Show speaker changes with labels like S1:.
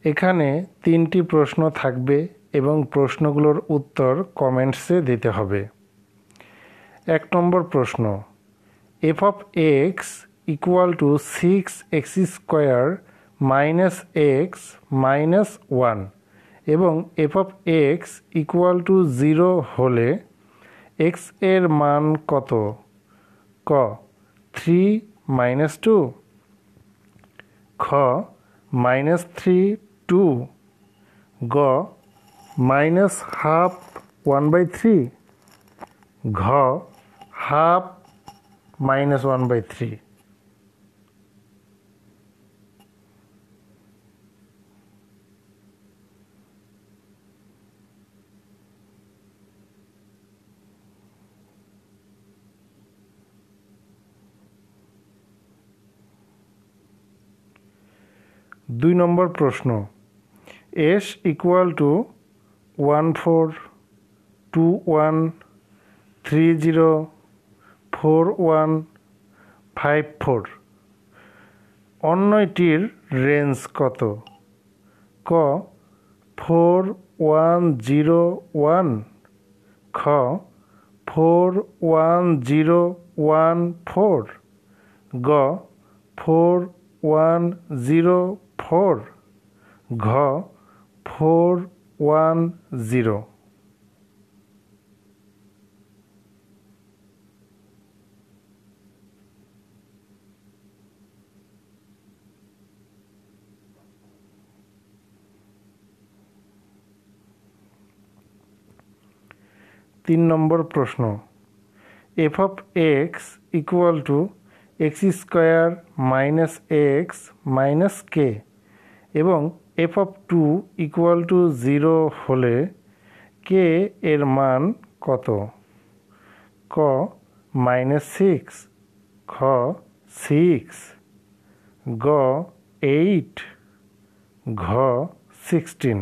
S1: এখানে 3টি প্রশ্ন থাকবে এবং প্রশ্নগুলোর উত্তর কমেন্টসে দিতে হবে। 1 নম্বর প্রশ্ন, f of x equal to 6x square minus x minus 1 এবং f of x equal to 0 হলে x এর মান কত? ক 3 মাইনাস 2, খ মাইনাস 3 2, গ মাইনাস হাফ 1/3, ঘ হাফ মাইনাস 1/3। দুই নম্বর প্রশ্ন, s ইকুয়াল টু 1421304154 অন্যটির রেঞ্জ কত? ক 4101, খ 41014, গ 4104, ঘ 410। 3 নম্বর প্রশ্ন, f of x equal to x square minus x minus k এবং f of 2 ইকুয়াল টু 0 হলে k এর মান কত? ক -6, খ 6, গ 8, ঘ 16।